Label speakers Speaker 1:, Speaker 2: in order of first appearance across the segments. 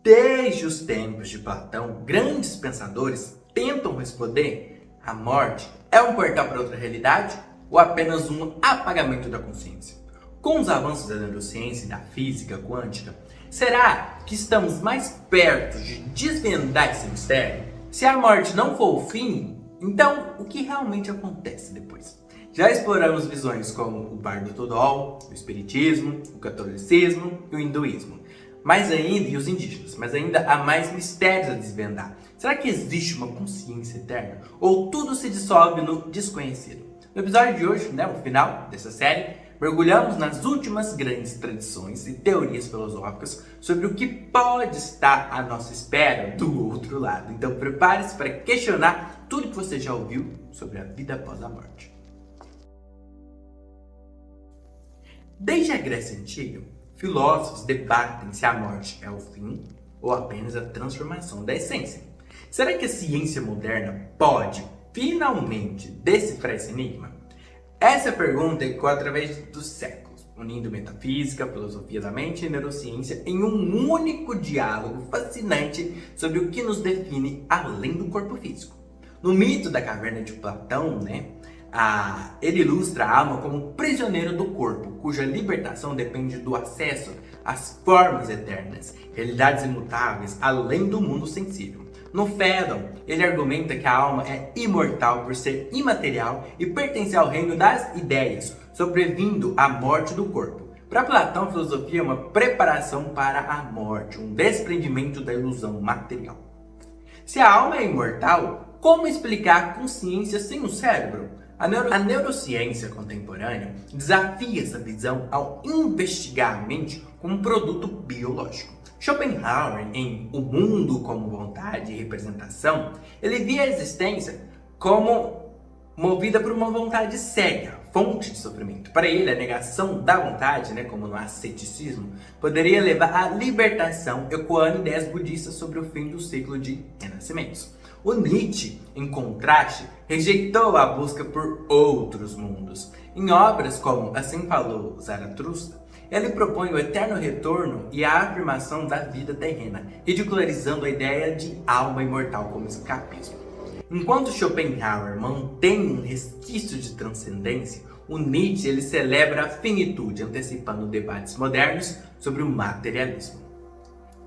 Speaker 1: Desde os tempos de Platão, grandes pensadores tentam responder: a morte é um portal para outra realidade ou apenas um apagamento da consciência? Com os avanços da neurociência e da física quântica, será que estamos mais perto de desvendar esse mistério? Se a morte não for o fim, então o que realmente acontece depois? Já exploramos visões como o Bardo Todol, o Espiritismo, o Catolicismo e o Hinduísmo. E os indígenas, mas ainda há mais mistérios a desvendar. Será que existe uma consciência eterna? Ou tudo se dissolve no desconhecido? No episódio de hoje, o final dessa série, mergulhamos nas últimas grandes tradições e teorias filosóficas sobre o que pode estar à nossa espera do outro lado. Então prepare-se para questionar tudo que você já ouviu sobre a vida após a morte. Desde a Grécia Antiga, filósofos debatem se a morte é o fim ou apenas a transformação da essência. Será que a ciência moderna pode finalmente decifrar esse enigma? Essa pergunta ecoou através dos séculos, unindo metafísica, filosofia da mente e neurociência em um único diálogo fascinante sobre o que nos define além do corpo físico. No mito da caverna de Platão, ele ilustra a alma como prisioneiro do corpo, cuja libertação depende do acesso às formas eternas, realidades imutáveis, além do mundo sensível. No Phaedon, ele argumenta que a alma é imortal por ser imaterial e pertencer ao reino das ideias, sobrevindo à morte do corpo. Para Platão, a filosofia é uma preparação para a morte, um desprendimento da ilusão material. Se a alma é imortal, como explicar a consciência sem o cérebro? A neurociência contemporânea desafia essa visão ao investigar a mente como um produto biológico. Schopenhauer, em O Mundo como Vontade e Representação, ele via a existência como movida por uma vontade cega, fonte de sofrimento. Para ele, a negação da vontade, como no asceticismo, poderia levar à libertação, ecoando ideias budistas sobre o fim do ciclo de renascimentos. O Nietzsche, em contraste, rejeitou a busca por outros mundos. Em obras como Assim Falou Zaratustra, ele propõe o eterno retorno e a afirmação da vida terrena, ridicularizando a ideia de alma imortal como escapismo. Enquanto Schopenhauer mantém um resquício de transcendência, o Nietzsche ele celebra a finitude, antecipando debates modernos sobre o materialismo.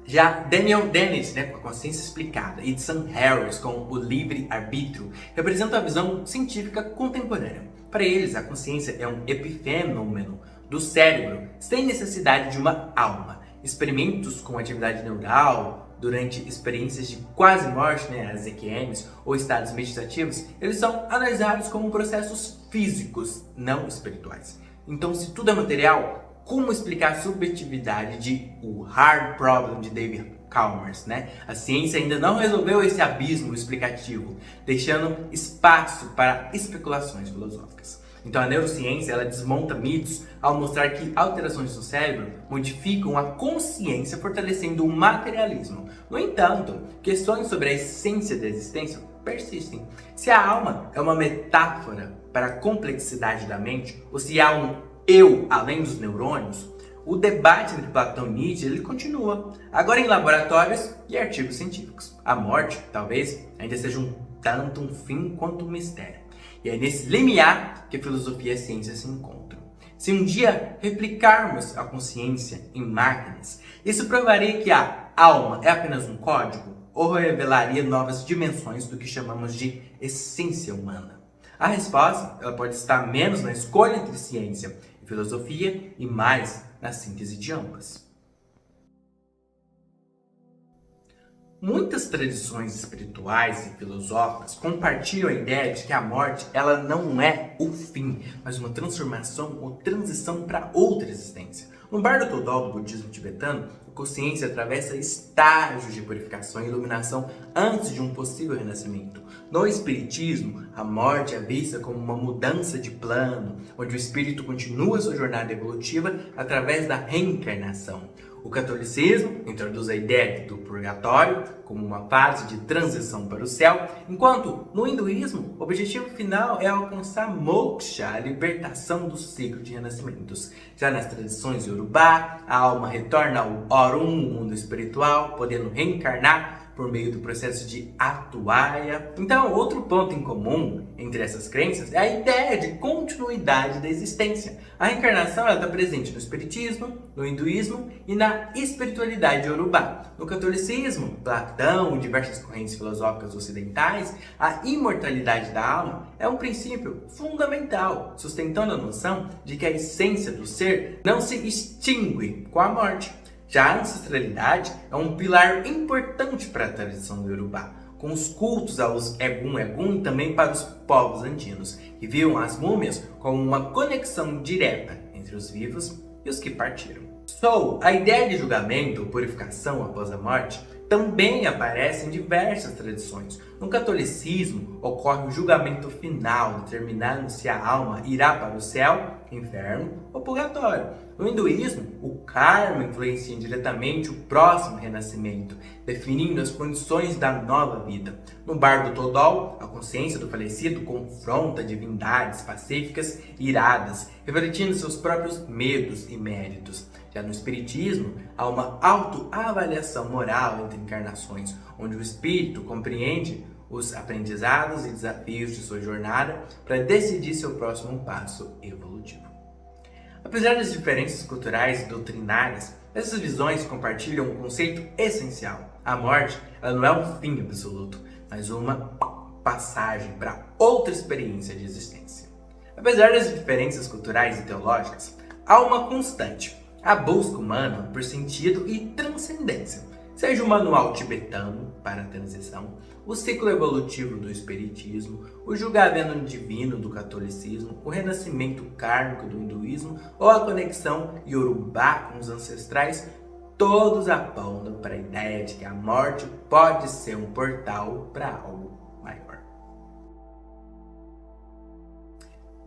Speaker 1: Já Daniel Dennett, com a consciência explicada, e Sam Harris, com o livre-arbítrio, representam a visão científica contemporânea. Para eles, a consciência é um epifenômeno do cérebro, sem necessidade de uma alma. Experimentos com atividade neural, durante experiências de quase morte, as EQMs, ou estados meditativos, eles são analisados como processos físicos, não espirituais. Então, se tudo é material, como explicar a subjetividade de O Hard Problem de David Chalmers, A ciência ainda não resolveu esse abismo explicativo, deixando espaço para especulações filosóficas. Então a neurociência ela desmonta mitos ao mostrar que alterações no cérebro modificam a consciência, fortalecendo o materialismo. No entanto, questões sobre a essência da existência persistem. Se a alma é uma metáfora para a complexidade da mente, ou se há um eu além dos neurônios, o debate entre Platão e Nietzsche ele continua, agora em laboratórios e artigos científicos. A morte, talvez, ainda seja tanto um fim quanto um mistério. E é nesse limiar que a filosofia e a ciência se encontram. Se um dia replicarmos a consciência em máquinas, isso provaria que a alma é apenas um código ou revelaria novas dimensões do que chamamos de essência humana? A resposta ela pode estar menos na escolha entre ciência e filosofia e mais na síntese de ambas. Muitas tradições espirituais e filosóficas compartilham a ideia de que a morte ela não é o fim, mas uma transformação ou transição para outra existência. No Bardo Todol do budismo tibetano, a consciência atravessa estágios de purificação e iluminação antes de um possível renascimento. No espiritismo, a morte é vista como uma mudança de plano, onde o espírito continua sua jornada evolutiva através da reencarnação. O catolicismo introduz a ideia do purgatório como uma fase de transição para o céu, enquanto no hinduísmo o objetivo final é alcançar moksha, a libertação do ciclo de renascimentos. Já nas tradições Yorubá, a alma retorna ao Orun, o mundo espiritual, podendo reencarnar por meio do processo de atuaia. Então, outro ponto em comum entre essas crenças é a ideia de continuidade da existência. A reencarnação está presente no espiritismo, no hinduísmo e na espiritualidade iorubá. No catolicismo, Platão e diversas correntes filosóficas ocidentais, a imortalidade da alma é um princípio fundamental, sustentando a noção de que a essência do ser não se extingue com a morte. Já a ancestralidade é um pilar importante para a tradição iorubá, com os cultos aos Egun e também para os povos andinos, que viam as múmias como uma conexão direta entre os vivos e os que partiram. A ideia de julgamento ou purificação após a morte também aparece em diversas tradições. No catolicismo, ocorre o julgamento final, determinando se a alma irá para o céu, inferno ou purgatório. No hinduísmo, o karma influencia diretamente o próximo renascimento, definindo as condições da nova vida. No Bardo Todol, a consciência do falecido confronta divindades pacíficas e iradas, refletindo seus próprios medos e méritos. Já no espiritismo, há uma autoavaliação moral entre encarnações, onde o espírito compreende os aprendizados e desafios de sua jornada para decidir seu próximo passo evolutivo. Apesar das diferenças culturais e doutrinárias, essas visões compartilham um conceito essencial. A morte, ela não é um fim absoluto, mas uma passagem para outra experiência de existência. Apesar das diferenças culturais e teológicas, há uma constante: a busca humana por sentido e transcendência. Seja o manual tibetano para a transição, o ciclo evolutivo do espiritismo, o julgamento divino do catolicismo, o renascimento kármico do hinduísmo ou a conexão iorubá com os ancestrais, todos apontam para a ideia de que a morte pode ser um portal para algo maior.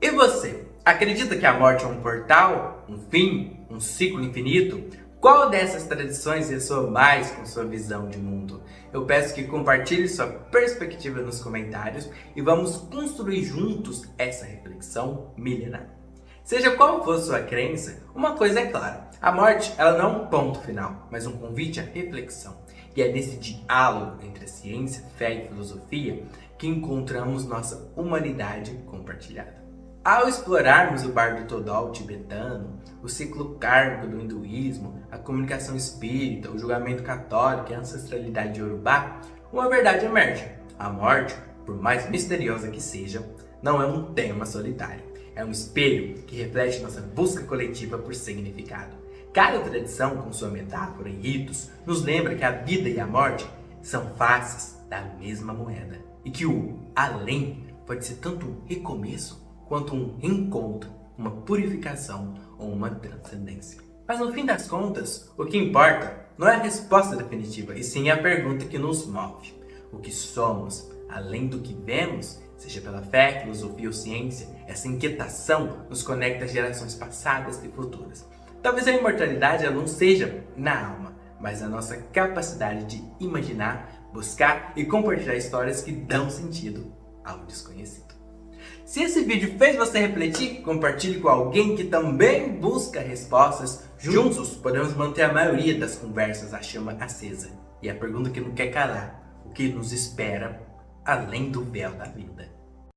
Speaker 1: E você? Acredita que a morte é um portal, um fim, um ciclo infinito? Qual dessas tradições ressoa mais com sua visão de mundo? Eu peço que compartilhe sua perspectiva nos comentários e vamos construir juntos essa reflexão milenar. Seja qual for sua crença, uma coisa é clara: a morte ela não é um ponto final, mas um convite à reflexão. E é nesse diálogo entre a ciência, fé e filosofia que encontramos nossa humanidade compartilhada. Ao explorarmos o Bardo Todol tibetano, o ciclo kármico do hinduísmo, a comunicação espírita, o julgamento católico e a ancestralidade iorubá, uma verdade emerge: a morte, por mais misteriosa que seja, não é um tema solitário. É um espelho que reflete nossa busca coletiva por significado. Cada tradição, com sua metáfora e ritos, nos lembra que a vida e a morte são faces da mesma moeda e que o além pode ser tanto um recomeço quanto um reencontro, uma purificação ou uma transcendência. Mas no fim das contas, o que importa não é a resposta definitiva, e sim a pergunta que nos move. O que somos, além do que vemos, seja pela fé, filosofia ou ciência, essa inquietação nos conecta às gerações passadas e futuras. Talvez a imortalidade ela não seja na alma, mas na nossa capacidade de imaginar, buscar e compartilhar histórias que dão sentido ao desconhecido. Se esse vídeo fez você refletir, compartilhe com alguém que também busca respostas. Juntos podemos manter a maioria das conversas a chama acesa. E a pergunta que não quer calar: o que nos espera além do véu da vida?